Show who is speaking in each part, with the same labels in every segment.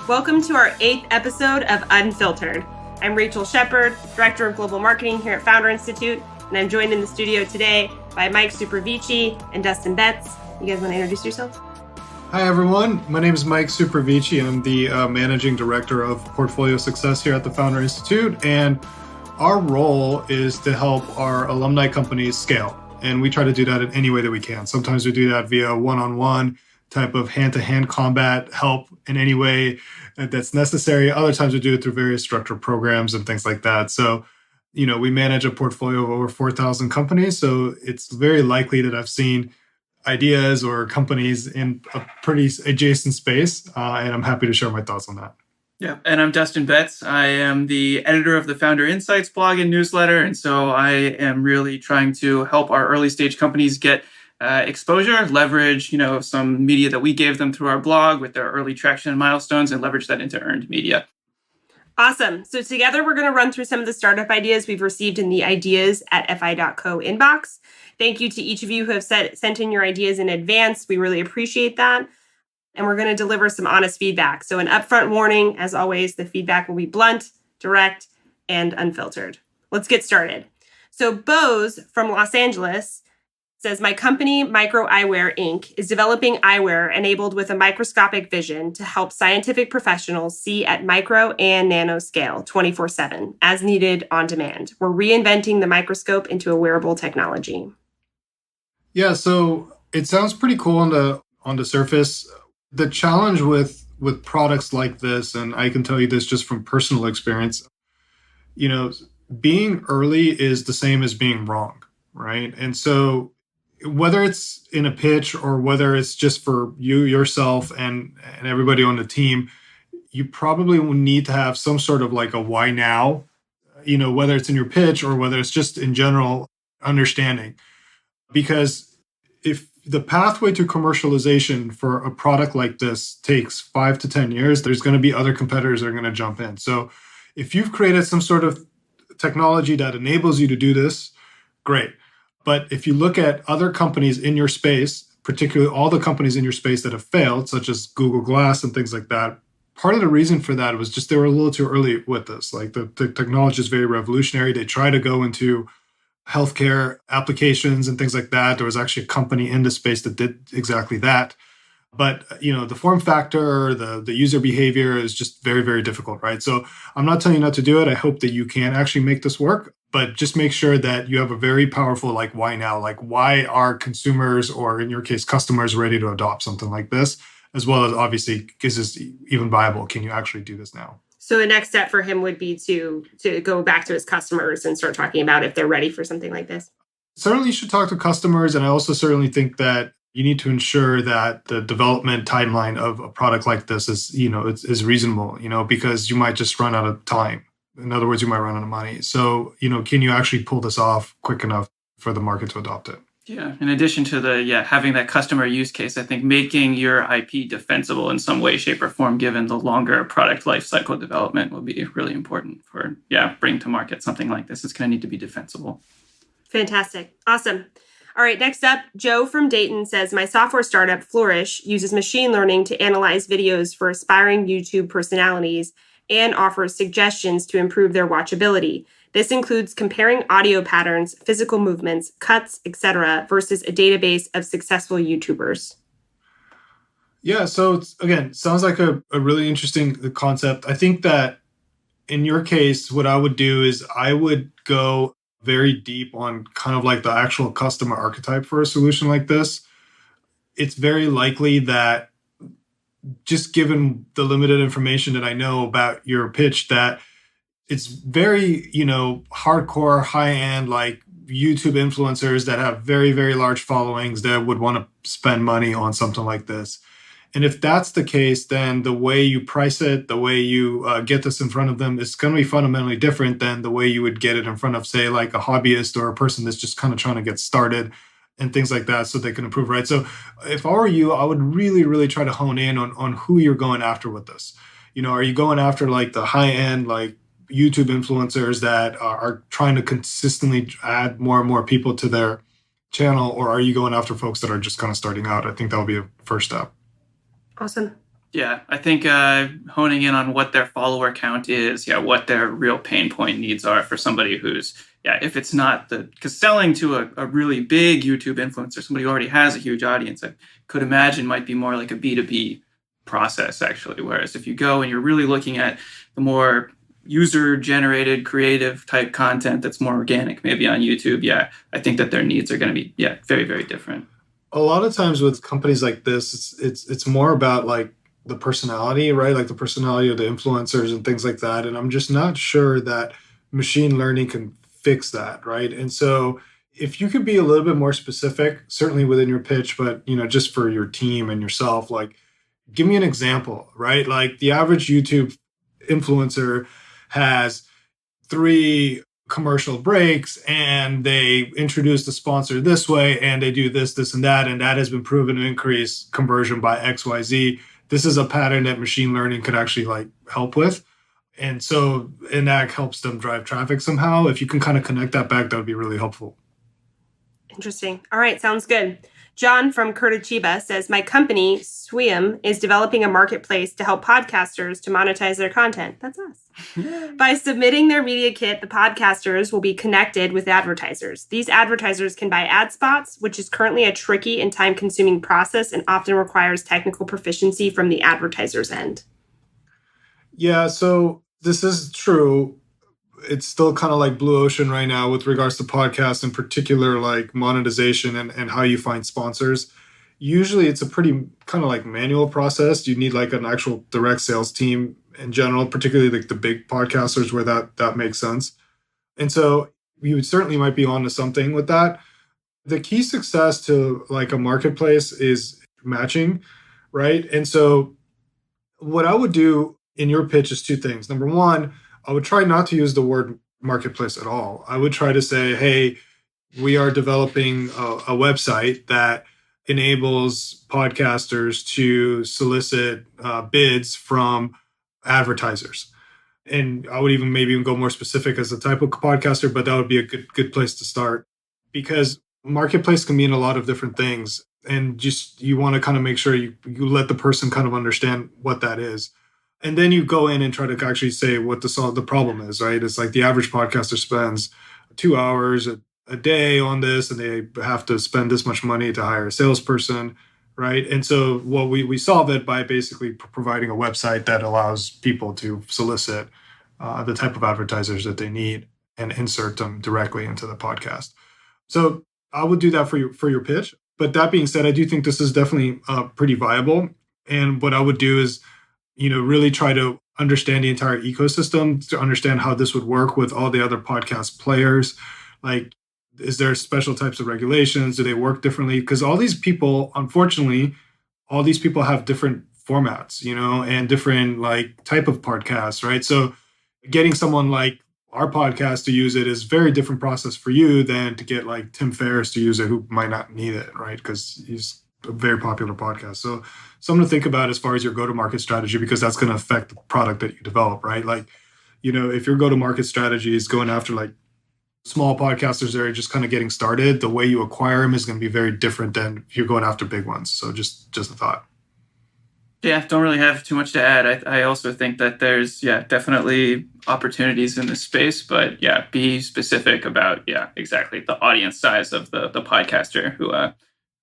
Speaker 1: Welcome to our 8th episode of Unfiltered. I'm Rachel Sheppard, Director of Global Marketing here at Founder Institute, and I'm joined in the studio today by Mike Suprovici and Dustin Betz. You guys want to introduce yourselves?
Speaker 2: Hi, everyone. My name is Mike Suprovici. I'm the Managing Director of Portfolio Success here at the Founder Institute, and our role is to help our alumni companies scale. And we try to do that in any way that we can. Sometimes we do that via one-on-one type of hand-to-hand combat help in any way that's necessary. Other times we do it through various structured programs and things like that. So, we manage a portfolio of over 4,000 companies. So it's very likely that I've seen ideas or companies in a pretty adjacent space. And I'm happy to share my thoughts on that.
Speaker 3: Yeah, and I'm Dustin Betz. I am the editor of the Founder Insights blog and newsletter. And so I am really trying to help our early stage companies get exposure, leverage, some media that we gave them through our blog with their early traction and milestones, and leverage that into earned media.
Speaker 1: Awesome. So together we're going to run through some of the startup ideas we've received in the ideas at fi.co inbox. Thank you to each of you who have sent in your ideas in advance. We really appreciate that. And we're going to deliver some honest feedback. So an upfront warning, as always, the feedback will be blunt, direct, and unfiltered. Let's get started. So Boze from Los Angeles says, my company, Micro Eyewear Inc, is developing eyewear enabled with a microscopic vision to help scientific professionals see at micro and nano scale 24/7, as needed on demand. We're reinventing the microscope into a wearable technology.
Speaker 2: Yeah, so it sounds pretty cool on the surface. The challenge with products like this, and I can tell you this just from personal experience, being early is the same as being wrong, right? And so whether it's in a pitch or whether it's just for yourself and everybody on the team, you probably will need to have some sort of like a why now, whether it's in your pitch or whether it's just in general understanding. Because if the pathway to commercialization for a product like this takes 5 to 10 years, there's going to be other competitors that are going to jump in. So if you've created some sort of technology that enables you to do this, great. But if you look at other companies in your space, particularly all the companies in your space that have failed, such as Google Glass and things like that, part of the reason for that was just they were a little too early with this. Like the technology is very revolutionary. They try to go into healthcare applications and things like that. There was actually a company in the space that did exactly that. But, the form factor, the user behavior is just very, very difficult, right? So I'm not telling you not to do it. I hope that you can actually make this work, but just make sure that you have a very powerful, why now? Why are consumers, or in your case, customers, ready to adopt something like this? As well as, obviously, is this even viable? Can you actually do this now?
Speaker 1: So the next step for him would be to go back to his customers and start talking about if they're ready for something like this.
Speaker 2: Certainly you should talk to customers. And I also certainly think that you need to ensure that the development timeline of a product like this is reasonable, because you might just run out of time. In other words, you might run out of money. So, can you actually pull this off quick enough for the market to adopt it?
Speaker 3: Yeah. In addition to having that customer use case, I think making your IP defensible in some way, shape, or form, given the longer product life cycle development, will be really important for, bringing to market something like this. It's going to need to be defensible.
Speaker 1: Fantastic. Awesome. All right, next up, Joe from Dayton says, my software startup, Flourish, uses machine learning to analyze videos for aspiring YouTube personalities and offers suggestions to improve their watchability. This includes comparing audio patterns, physical movements, cuts, etc., versus a database of successful YouTubers.
Speaker 2: Yeah, so again, sounds like a really interesting concept. I think that in your case, what I would do is I would go very deep on kind of like the actual customer archetype for a solution like this. It's very likely that, just given the limited information that I know about your pitch, that it's very, hardcore, high-end, like YouTube influencers that have very, very large followings that would want to spend money on something like this. And if that's the case, then the way you price it, the way you get this in front of them is going to be fundamentally different than the way you would get it in front of, say, like a hobbyist or a person that's just kind of trying to get started and things like that so they can improve, right? So if I were you, I would really, really try to hone in on who you're going after with this. Are you going after like the high-end, like YouTube influencers that are trying to consistently add more and more people to their channel, or are you going after folks that are just kind of starting out? I think that would be a first step.
Speaker 1: Awesome.
Speaker 3: Yeah, I think honing in on what their follower count is, what their real pain point needs are for somebody who's, if it's not because selling to a really big YouTube influencer, somebody who already has a huge audience, I could imagine might be more like a B2B process actually. Whereas if you go and you're really looking at the more user-generated creative type content that's more organic, maybe on YouTube, I think that their needs are going to be, very, very different.
Speaker 2: A lot of times with companies like this, it's more about like the personality, right? Like the personality of the influencers and things like that. And I'm just not sure that machine learning can fix that, right? And so if you could be a little bit more specific, certainly within your pitch, but just for your team and yourself, like give me an example, right? Like the average YouTube influencer has 3 commercial breaks and they introduce the sponsor this way and they do this, and that has been proven to increase conversion by XYZ. This is a pattern that machine learning could actually like help with. And that helps them drive traffic somehow. If you can kind of connect that back, that would be really helpful.
Speaker 1: Interesting. All right. Sounds good. John from Curitiba says, my company, Swim, is developing a marketplace to help podcasters to monetize their content. That's us. By submitting their media kit, the podcasters will be connected with advertisers. These advertisers can buy ad spots, which is currently a tricky and time-consuming process and often requires technical proficiency from the advertiser's end.
Speaker 2: Yeah, so this is true. It's still kind of like blue ocean right now with regards to podcasts, in particular, like monetization and how you find sponsors. Usually it's a pretty kind of like manual process. You need like an actual direct sales team in general, particularly like the big podcasters where that makes sense. And so you certainly might be onto something with that. The key success to like a marketplace is matching, right? And so what I would do in your pitch is 2 things. Number one, I would try not to use the word marketplace at all. I would try to say, hey, we are developing a website that enables podcasters to solicit bids from advertisers. And I would even go more specific as a type of podcaster, but that would be a good place to start, because marketplace can mean a lot of different things. And just you want to kind of make sure you let the person kind of understand what that is. And then you go in and try to actually say what the problem is, right? It's like the average podcaster spends 2 hours a day on this, and they have to spend this much money to hire a salesperson, right? And so what we solve it by basically providing a website that allows people to solicit the type of advertisers that they need and insert them directly into the podcast. So I would do that for your pitch. But that being said, I do think this is definitely pretty viable. And what I would do is, really try to understand the entire ecosystem, to understand how this would work with all the other podcast players. Like, is there special types of regulations? Do they work differently? Because unfortunately, all these people have different formats, and different like type of podcasts, right? So getting someone like our podcast to use it is very different process for you than to get like Tim Ferriss to use it, who might not need it, right? Because he's a very popular podcast. So something to think about as far as your go-to-market strategy, because that's going to affect the product that you develop, right? Like, if your go-to-market strategy is going after like small podcasters that are just kind of getting started, the way you acquire them is going to be very different than if you're going after big ones. So just a thought.
Speaker 3: Yeah, don't really have too much to add. I also think that there's, definitely opportunities in this space, but be specific about, exactly the audience size of the podcaster who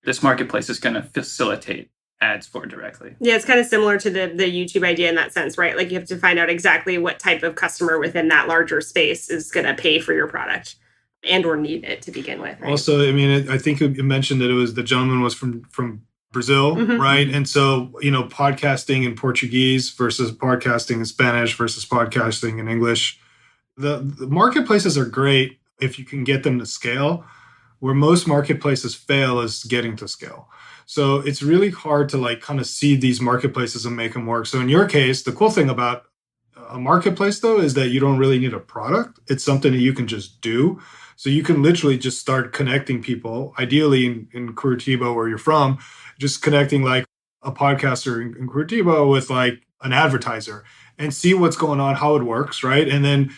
Speaker 3: this marketplace is going to facilitate ads for directly.
Speaker 1: Yeah, it's kind of similar to the YouTube idea in that sense, right? Like you have to find out exactly what type of customer within that larger space is going to pay for your product and or need it to begin with. Right?
Speaker 2: Also, I think you mentioned that the gentleman was from Brazil, right? And so, podcasting in Portuguese versus podcasting in Spanish versus podcasting in English. The marketplaces are great if you can get them to scale. Where most marketplaces fail is getting to scale. So it's really hard to like kind of seed these marketplaces and make them work. So in your case, the cool thing about a marketplace though is that you don't really need a product. It's something that you can just do. So you can literally just start connecting people, ideally in Curitiba where you're from, just connecting like a podcaster in Curitiba with like an advertiser and see what's going on, how it works, right? And then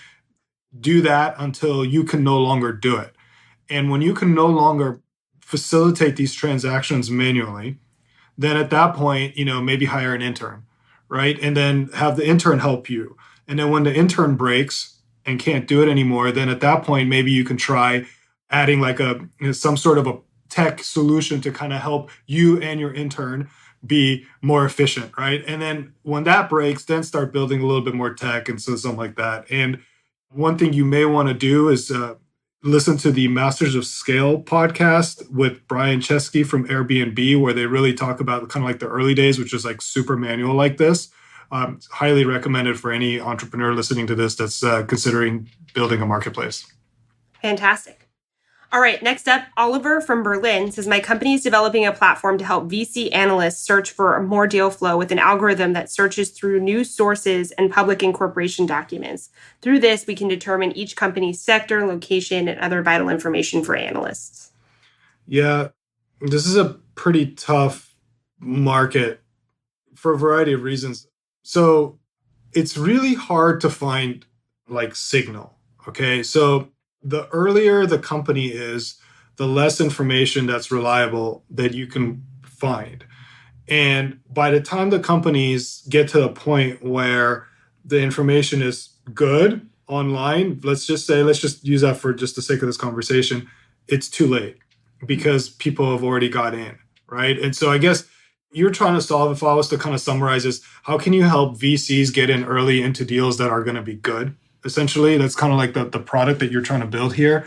Speaker 2: do that until you can no longer do it. And when you can no longer facilitate these transactions manually, then at that point, maybe hire an intern, right? And then have the intern help you. And then when the intern breaks and can't do it anymore, then at that point, maybe you can try adding like some sort of a tech solution to kind of help you and your intern be more efficient, right? And then when that breaks, then start building a little bit more tech and so something like that. And one thing you may want to do is listen to the Masters of Scale podcast with Brian Chesky from Airbnb, where they really talk about kind of like the early days, which is like super manual like this. Highly recommended for any entrepreneur listening to this that's considering building a marketplace.
Speaker 1: Fantastic. All right, next up, Oliver from Berlin says, my company is developing a platform to help VC analysts search for more deal flow with an algorithm that searches through news sources and public incorporation documents. Through this, we can determine each company's sector, location, and other vital information for analysts.
Speaker 2: Yeah, this is a pretty tough market for a variety of reasons. So it's really hard to find like signal, okay? So the earlier the company is, the less information that's reliable that you can find. And by the time the companies get to the point where the information is good online, let's just use that for just the sake of this conversation, it's too late because people have already got in, right? And so I guess you're trying to solve, if I was to kind of summarize this, how can you help VCs get in early into deals that are going to be good? Essentially, that's kind of like the product that you're trying to build here.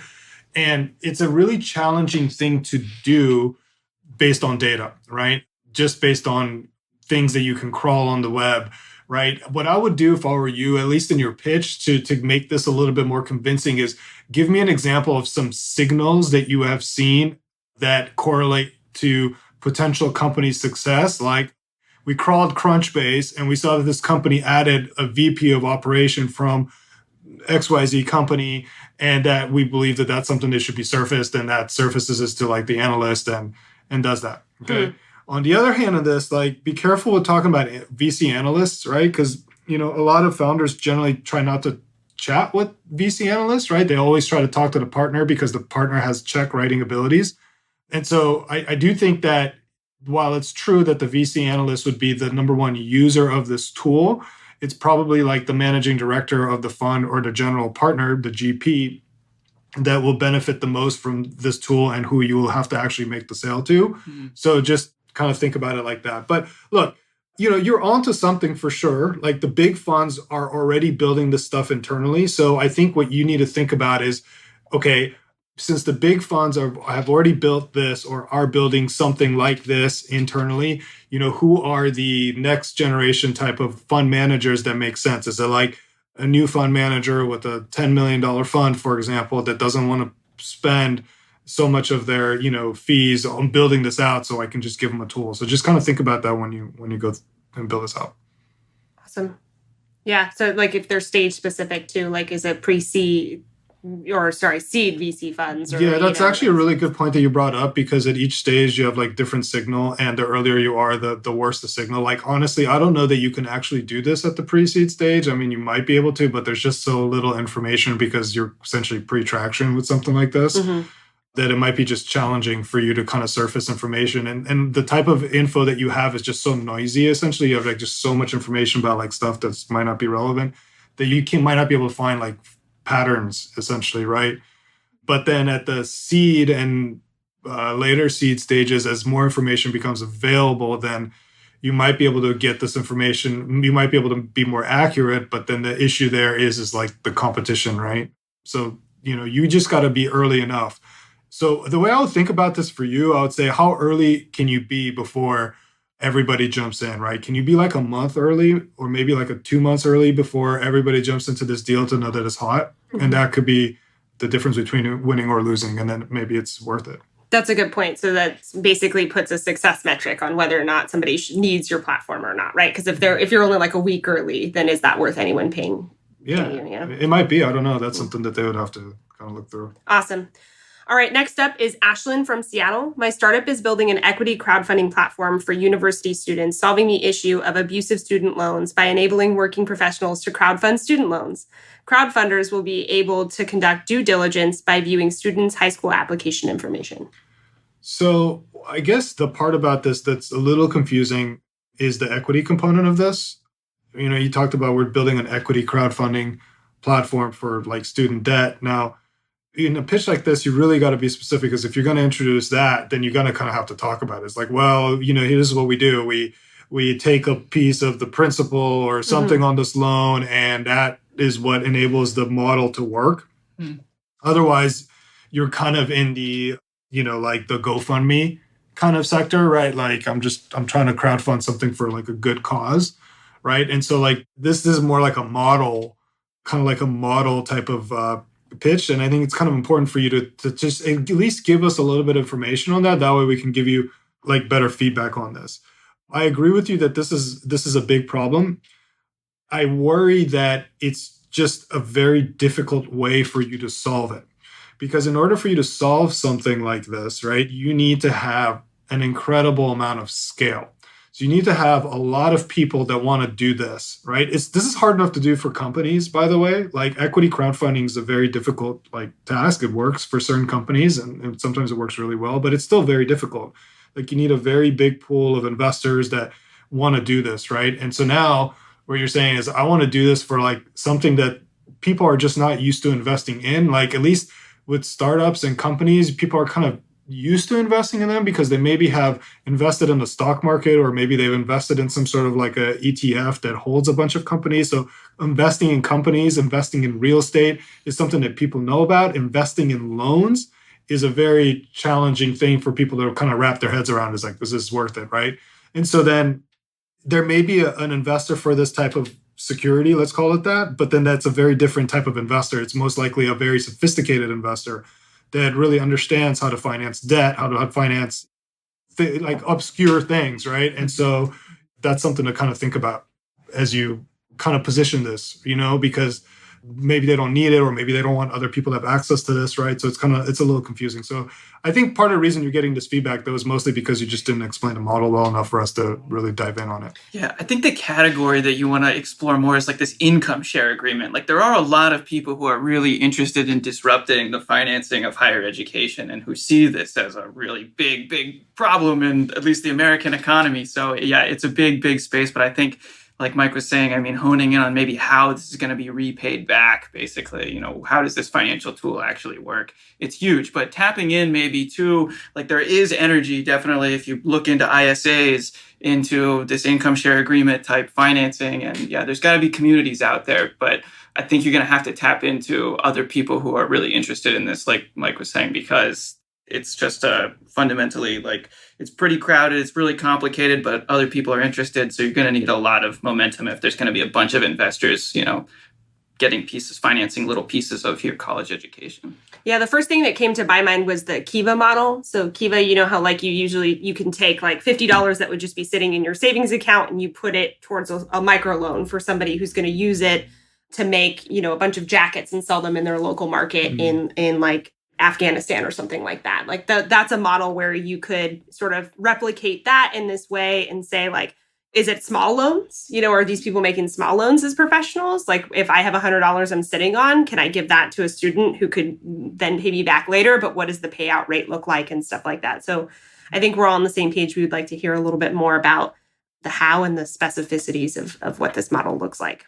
Speaker 2: And it's a really challenging thing to do based on data, right? Just based on things that you can crawl on the web, right? What I would do if I were you, at least in your pitch, to make this a little bit more convincing is give me an example of some signals that you have seen that correlate to potential company success. Like we crawled Crunchbase and we saw that this company added a VP of operation from XYZ company, and that we believe that that's something that should be surfaced, and that surfaces it to like the analyst and does that. Okay. On the other hand of this, like be careful with talking about VC analysts, right? Because a lot of founders generally try not to chat with VC analysts, right? They always try to talk to the partner because the partner has check writing abilities. And so I do think that while it's true that the VC analyst would be the number one user of this tool, it's probably like the managing director of the fund or the general partner, the GP, that will benefit the most from this tool and who you will have to actually make the sale to. Mm-hmm. So just kind of think about it like that. But look, you're onto something for sure. Like the big funds are already building this stuff internally. So I think what you need to think about is, okay, since the big funds have already built this or are building something like this internally, who are the next generation type of fund managers that make sense? Is it like a new fund manager with a $10 million fund, for example, that doesn't want to spend so much of their, fees on building this out, so I can just give them a tool? So just kind of think about that when you go and build this out.
Speaker 1: Awesome. Yeah. So like if they're stage specific too, like is it pre-seed seed VC funds? Or,
Speaker 2: yeah, that's actually a really good point that you brought up, because at each stage you have like different signal, and the earlier you are, the worse the signal. Like honestly, I don't know that you can actually do this at the pre-seed stage. I mean, you might be able to, but there's just so little information because you're essentially pre-traction with something like this. Mm-hmm. That it might be just challenging for you to kind of surface information. And the type of info that you have is just so noisy. Essentially, you have like just so much information about like stuff that might not be relevant that you might not be able to find like patterns, essentially, right? But then at the seed and later seed stages, as more information becomes available, then you might be able to get this information. You might be able to be more accurate, but then the issue there is like the competition, right? So, you just got to be early enough. So the way I would think about this for you, I would say, how early can you be before everybody jumps in, right? Can you be like a month early or maybe like 2 months early before everybody jumps into this deal to know that it's hot? Mm-hmm. And that could be the difference between winning or losing. And then maybe it's worth it.
Speaker 1: That's a good point. So that basically puts a success metric on whether or not somebody needs your platform or not, right? Because if you're only like a week early, then is that worth anyone paying?
Speaker 2: Yeah, it might be. I don't know. That's something that they would have to kind of look through.
Speaker 1: Awesome. All right, next up is Ashlyn from Seattle. My startup is building an equity crowdfunding platform for university students, solving the issue of abusive student loans by enabling working professionals to crowdfund student loans. Crowdfunders will be able to conduct due diligence by viewing students' high school application information.
Speaker 2: So I guess the part about this that's a little confusing is the equity component of this. You talked about we're building an equity crowdfunding platform for like student debt. Now, in a pitch like this, you really got to be specific, because if you're going to introduce that, then you're going to kind of have to talk about it. It's like, well, here's what we do. We take a piece of the principal or something on this loan, and that is what enables the model to work. Otherwise, you're kind of in the, like the GoFundMe kind of sector, right? Like I'm trying to crowdfund something for like a good cause, right? And so like this is more like a model, kind of like a model type of pitch. And I think it's kind of important for you to just at least give us a little bit of information on that. That way we can give you like better feedback on this. I agree with you that this is a big problem. I worry that it's just a very difficult way for you to solve it. Because in order for you to solve something like this, right, you need to have an incredible amount of scale. So you need to have a lot of people that want to do this, right? This is hard enough to do for companies, by the way. Like equity crowdfunding is a very difficult task. It works for certain companies and sometimes it works really well, but it's still very difficult. Like you need a very big pool of investors that want to do this, right? And so now what you're saying is I want to do this for like something that people are just not used to investing in. Like at least with startups and companies, people are kind of used to investing in them because they maybe have invested in the stock market, or maybe they've invested in some sort of like a ETF that holds a bunch of companies. So investing in companies, investing in real estate is something that people know about. Investing in loans is a very challenging thing for people to kind of wrap their heads around. Is like, is this worth it, right? And so then there may be an investor for this type of security, let's call it that, but then that's a very different type of investor. It's most likely a very sophisticated investor that really understands how to finance debt, how to finance like obscure things, right? And so that's something to kind of think about as you kind of position this, because maybe they don't need it, or maybe they don't want other people to have access to this, right? So it's a little confusing. So I think part of the reason you're getting this feedback, though, is mostly because you just didn't explain the model well enough for us to really dive in on it.
Speaker 3: Yeah, I think the category that you want to explore more is like this income share agreement. Like there are a lot of people who are really interested in disrupting the financing of higher education and who see this as a really big, big problem in at least the American economy. So yeah, it's a big, big space. But I think, like Mike was saying, honing in on maybe how this is going to be repaid back, basically, how does this financial tool actually work? It's huge, but tapping in maybe to, like there is energy, definitely, if you look into ISAs, into this income share agreement type financing. And yeah, there's got to be communities out there, but I think you're going to have to tap into other people who are really interested in this, like Mike was saying, because it's just fundamentally like it's pretty crowded. It's really complicated, but other people are interested. So you're going to need a lot of momentum if there's going to be a bunch of investors, getting financing little pieces of your college education.
Speaker 1: Yeah, the first thing that came to my mind was the Kiva model. So Kiva, how like you can take like $50 that would just be sitting in your savings account and you put it towards a micro loan for somebody who's going to use it to make, a bunch of jackets and sell them in their local market in like Afghanistan or something like that. Like that's a model where you could sort of replicate that in this way and say like, is it small loans? Are these people making small loans as professionals? Like if I have $100 I'm sitting on, can I give that to a student who could then pay me back later? But what does the payout rate look like and stuff like that? So I think we're all on the same page. We would like to hear a little bit more about the how and the specificities of what this model looks like.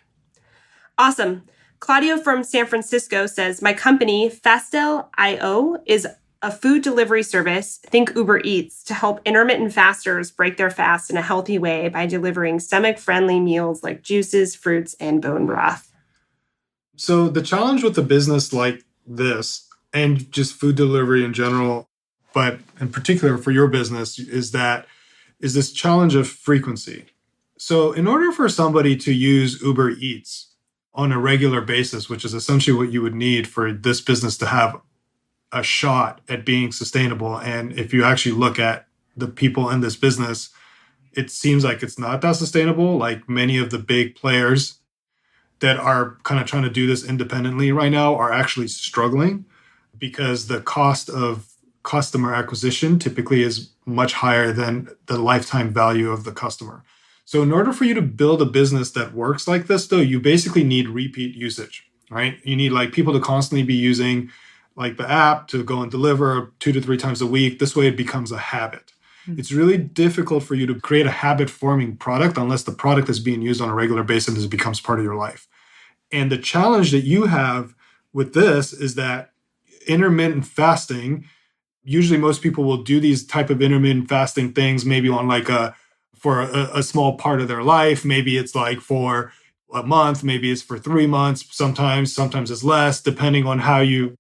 Speaker 1: Awesome. Claudio from San Francisco says, my company, Fastel.io, is a food delivery service, think Uber Eats, to help intermittent fasters break their fast in a healthy way by delivering stomach-friendly meals like juices, fruits, and bone broth.
Speaker 2: So the challenge with a business like this, and just food delivery in general, but in particular for your business, is this challenge of frequency. So in order for somebody to use Uber Eats on a regular basis, which is essentially what you would need for this business to have a shot at being sustainable. And if you actually look at the people in this business, it seems like it's not that sustainable. Like many of the big players that are kind of trying to do this independently right now are actually struggling because the cost of customer acquisition typically is much higher than the lifetime value of the customer. So in order for you to build a business that works like this, though, you basically need repeat usage, right? You need like people to constantly be using like the app to go and deliver 2 to 3 times a week. This way it becomes a habit. It's really difficult for you to create a habit-forming product unless the product is being used on a regular basis and it becomes part of your life. And the challenge that you have with this is that intermittent fasting, usually most people will do these type of intermittent fasting things maybe on like for a small part of their life. Maybe it's like for a month, maybe it's for 3 months, sometimes it's less, depending on how you,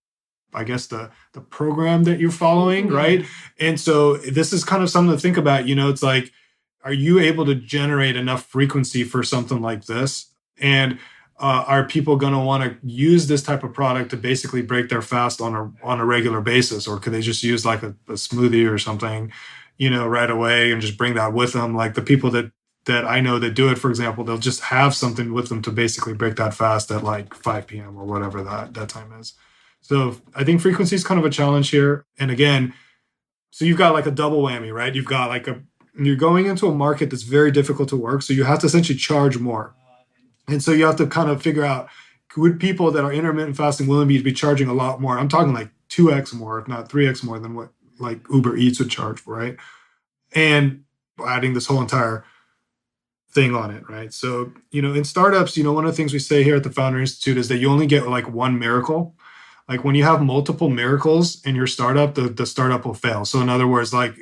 Speaker 2: I guess, the program that you're following, right? And so this is kind of something to think about. It's like, are you able to generate enough frequency for something like this? And are people going to want to use this type of product to basically break their fast on a regular basis? Or could they just use like a smoothie or something, right away and just bring that with them? Like the people that I know that do it, for example, they'll just have something with them to basically break that fast at like 5 p.m. or whatever that time is. So I think frequency is kind of a challenge here. And again, so you've got like a double whammy, right? You've got like you're going into a market that's very difficult to work. So you have to essentially charge more. And so you have to kind of figure out, would people that are intermittent fasting willing to be charging a lot more? I'm talking like 2x more, if not 3x more than what like Uber Eats would charge for, right? And adding this whole entire thing on it, right? So, in startups, one of the things we say here at the Founder Institute is that you only get like one miracle. Like when you have multiple miracles in your startup, the startup will fail. So in other words, like,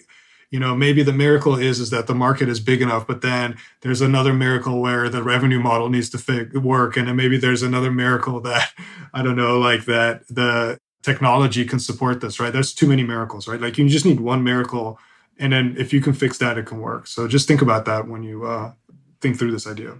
Speaker 2: maybe the miracle is that the market is big enough, but then there's another miracle where the revenue model needs to work. And then maybe there's another miracle that, I don't know, like that the technology can support this, right? There's too many miracles, right? Like you just need one miracle. And then if you can fix that, it can work. So just think about that when you think through this idea.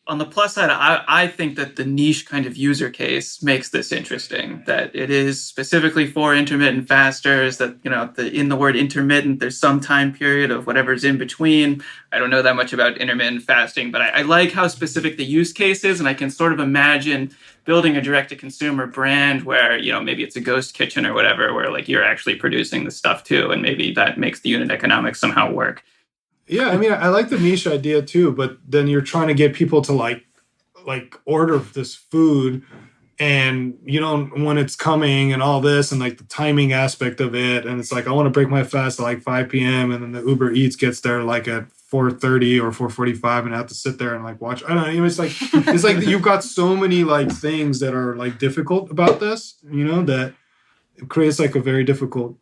Speaker 3: On the plus side, I think that the niche kind of user case makes this interesting, that it is specifically for intermittent fasters, that, in the word intermittent, there's some time period of whatever's in between. I don't know that much about intermittent fasting, but I like how specific the use case is. And I can sort of imagine building a direct-to-consumer brand where, maybe it's a ghost kitchen or whatever, where like you're actually producing the stuff too. And maybe that makes the unit economics somehow work.
Speaker 2: Yeah, I mean, I like the niche idea too, but then you're trying to get people to like order this food and when it's coming and all this and like the timing aspect of it. And it's like, I want to break my fast at like 5 p.m. and then the Uber Eats gets there like at 4:30 or 4:45 and I have to sit there and like watch. I don't know. It's like you've got so many like things that are like difficult about this, that it creates like a very difficult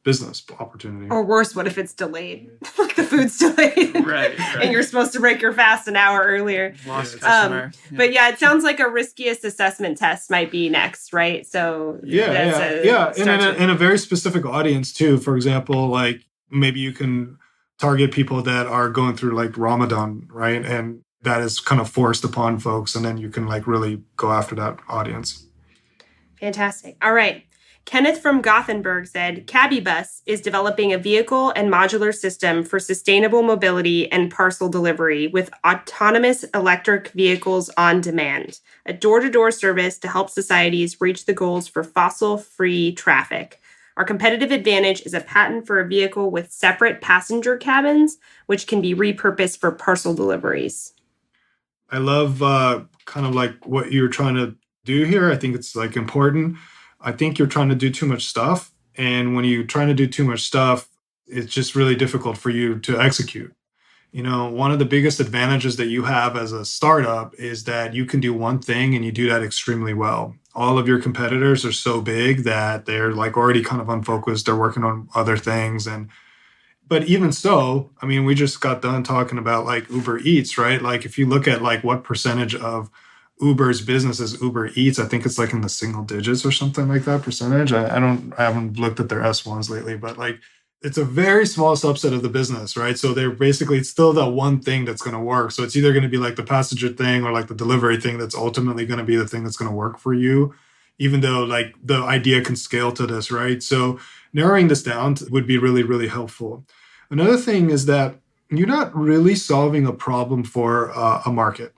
Speaker 2: business opportunity.
Speaker 1: Or worse, what if it's delayed? Like the food's delayed.
Speaker 3: Right.
Speaker 1: And you're supposed to break your fast an hour earlier.
Speaker 3: Lost customer.
Speaker 1: But yeah, it sounds like a riskiest assessment test might be next, right? So
Speaker 2: yeah. And a very specific audience too. For example, like maybe you can target people that are going through like Ramadan, right? And that is kind of forced upon folks. And then you can like really go after that audience.
Speaker 1: Fantastic. All right. Kenneth from Gothenburg said, Cabby Bus is developing a vehicle and modular system for sustainable mobility and parcel delivery with autonomous electric vehicles on demand, a door-to-door service to help societies reach the goals for fossil-free traffic. Our competitive advantage is a patent for a vehicle with separate passenger cabins, which can be repurposed for parcel deliveries.
Speaker 2: I love kind of like what you're trying to do here. I think it's like important. I think you're trying to do too much stuff. And when you're trying to do too much stuff, it's just really difficult for you to execute. One of the biggest advantages that you have as a startup is that you can do one thing and you do that extremely well. All of your competitors are so big that they're like already kind of unfocused. They're working on other things. But even so, I mean, we just got done talking about like Uber Eats, right? Like if you look at like what percentage of Uber's business is Uber Eats, I think it's like in the single digits or something like that percentage. I haven't looked at their S1s lately, but like it's a very small subset of the business, right? So they're basically, it's still that one thing that's going to work. So it's either going to be like the passenger thing or like the delivery thing that's ultimately going to be the thing that's going to work for you, even though like the idea can scale to this, right? So narrowing this down would be really, really helpful. Another thing is that you're not really solving a problem for a market.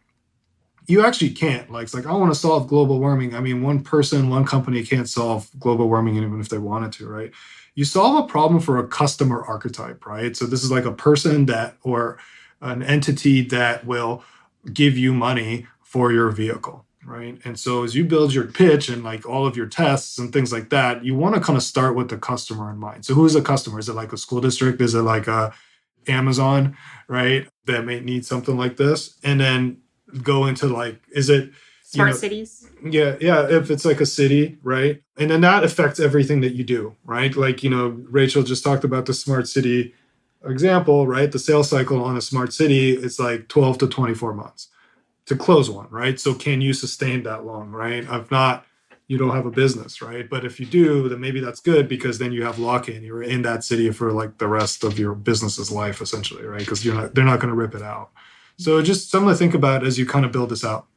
Speaker 2: You actually can't. Like, it's like, I want to solve global warming. I mean, one person, one company can't solve global warming even if they wanted to, right? You solve a problem for a customer archetype, right? So this is like a person that, or an entity that will give you money for your vehicle. right? And so as you build your pitch and like all of your tests and things like that, you want to kind of start with the customer in mind. So who's the customer? Is it like a school district? Is it like a Amazon, right? That may need something like this. And then go into like, is it
Speaker 1: Smart cities.
Speaker 2: Yeah, if it's like a city, right? And then that affects everything that you do, right? Like, Rachel just talked about the smart city example, right? The sales cycle on a smart city is like 12 to 24 months to close one, right? So can you sustain that long, right? If not, you don't have a business, right? But if you do, then maybe that's good because then you have lock-in. You're in that city for like the rest of your business's life, essentially, right? Because they're not going to rip it out. So just something to think about as you kind of build this out.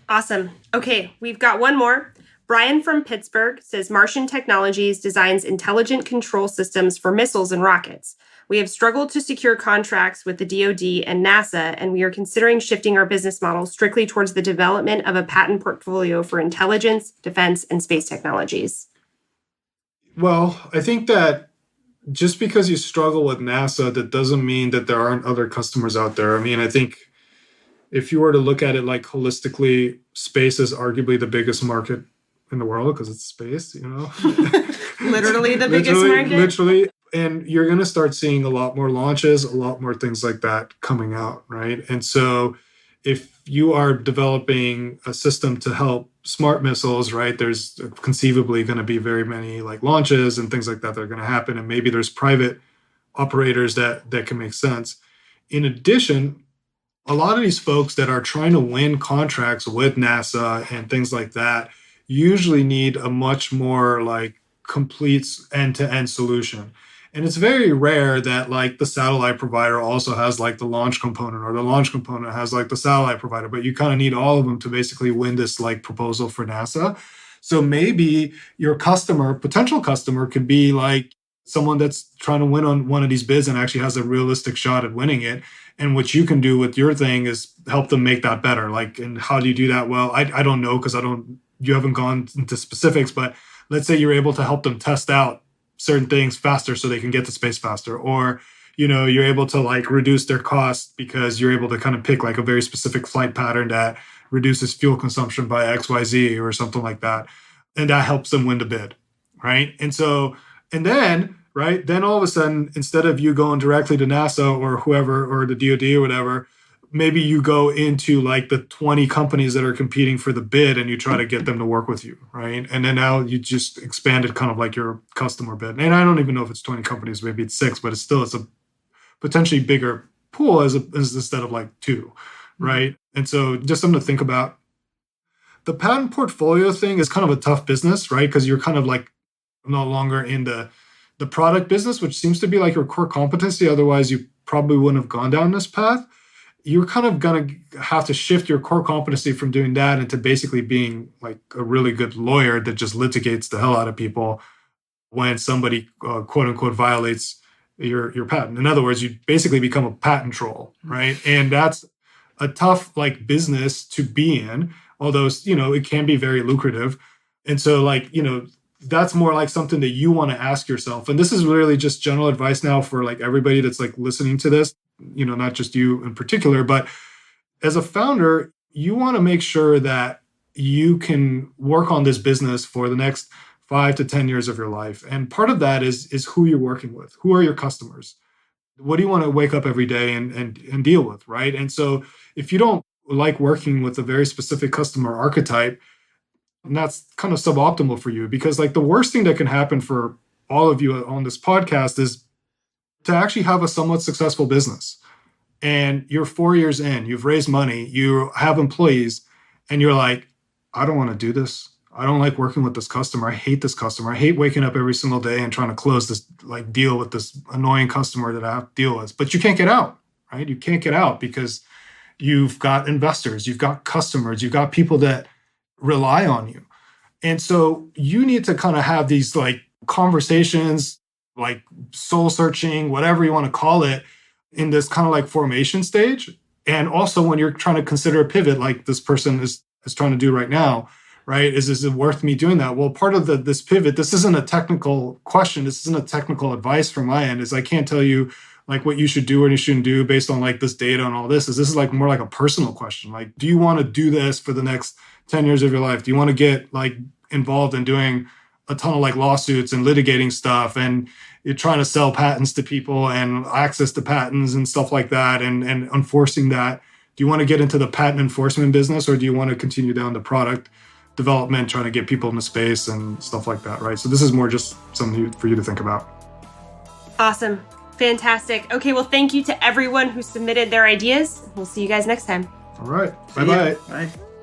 Speaker 1: Awesome. Okay, we've got one more. Brian from Pittsburgh says Martian Technologies designs intelligent control systems for missiles and rockets. We have struggled to secure contracts with the DoD and NASA, and we are considering shifting our business model strictly towards the development of a patent portfolio for intelligence, defense, and space technologies.
Speaker 2: Well, I think that just because you struggle with NASA, that doesn't mean that there aren't other customers out there. I mean, I think if you were to look at it like holistically, space is arguably the biggest market in the world because it's space,
Speaker 1: Literally the biggest market.
Speaker 2: Literally. And you're going to start seeing a lot more launches, a lot more things like that coming out, right? And so if you are developing a system to help smart missiles, right, there's conceivably going to be very many like launches and things like that are going to happen. And maybe there's private operators that can make sense. In addition, a lot of these folks that are trying to win contracts with NASA and things like that usually need a much more like complete end-to-end solution. And it's very rare that like the satellite provider also has like the launch component or the launch component has like the satellite provider, but you kind of need all of them to basically win this like proposal for NASA. So maybe your potential customer could be like someone that's trying to win on one of these bids and actually has a realistic shot at winning it. And what you can do with your thing is help them make that better. Like, and how do you do that? Well, I don't know because you haven't gone into specifics, but let's say you're able to help them test out certain things faster so they can get to space faster. Or, you're able to like reduce their cost because you're able to kind of pick like a very specific flight pattern that reduces fuel consumption by XYZ or something like that. And that helps them win the bid, right? And then, right, then all of a sudden, instead of you going directly to NASA or whoever, or the DoD or whatever, maybe you go into like the 20 companies that are competing for the bid and you try to get them to work with you, right? And then now you just expanded kind of like your customer bid. And I don't even know if it's 20 companies, maybe it's 6, but it's a potentially bigger pool as instead of like 2, right? And so just something to think about. The patent portfolio thing is kind of a tough business, right? Because you're kind of like no longer in the product business, which seems to be like your core competency. Otherwise, you probably wouldn't have gone down this path. You're kind of going to have to shift your core competency from doing that into basically being like a really good lawyer that just litigates the hell out of people when somebody quote unquote violates your patent. In other words, you basically become a patent troll, right? And that's a tough like business to be in, although, it can be very lucrative. And so like, that's more like something that you want to ask yourself. And this is really just general advice now for like everybody that's like listening to this, not just you in particular, but as a founder, you want to make sure that you can work on this business for the next 5 to 10 years of your life. And part of that is who you're working with. Who are your customers? What do you want to wake up every day and deal with, right? And so if you don't like working with a very specific customer archetype, and that's kind of suboptimal for you, because like the worst thing that can happen for all of you on this podcast is to actually have a somewhat successful business. And you're 4 years in, you've raised money, you have employees, and you're like, I don't want to do this. I don't like working with this customer. I hate this customer. I hate waking up every single day and trying to close this like deal with this annoying customer that I have to deal with. But you can't get out, right? You can't get out because you've got investors, you've got customers, you've got people that rely on you. And so you need to kind of have these like conversations, like soul searching, whatever you want to call it, in this kind of like formation stage. And also when you're trying to consider a pivot, like this person is trying to do right now, right? Is it worth me doing that? Well, part of this pivot, this isn't a technical question. This isn't a technical advice from my end, is I can't tell you like what you should do or you shouldn't do based on like this data and all this is like more like a personal question. Like, do you want to do this for the next 10 years of your life? Do you want to get like involved in doing a ton of like lawsuits and litigating stuff, and you're trying to sell patents to people and access to patents and stuff like that and enforcing that? Do you want to get into the patent enforcement business, or do you want to continue down the product development, trying to get people in the space and stuff like that, right? So this is more just something for you to think about.
Speaker 1: Awesome. Fantastic. Okay, well, thank you to everyone who submitted their ideas. We'll see you guys next time.
Speaker 2: All right.
Speaker 3: See ya.
Speaker 2: Bye-bye.
Speaker 3: Bye.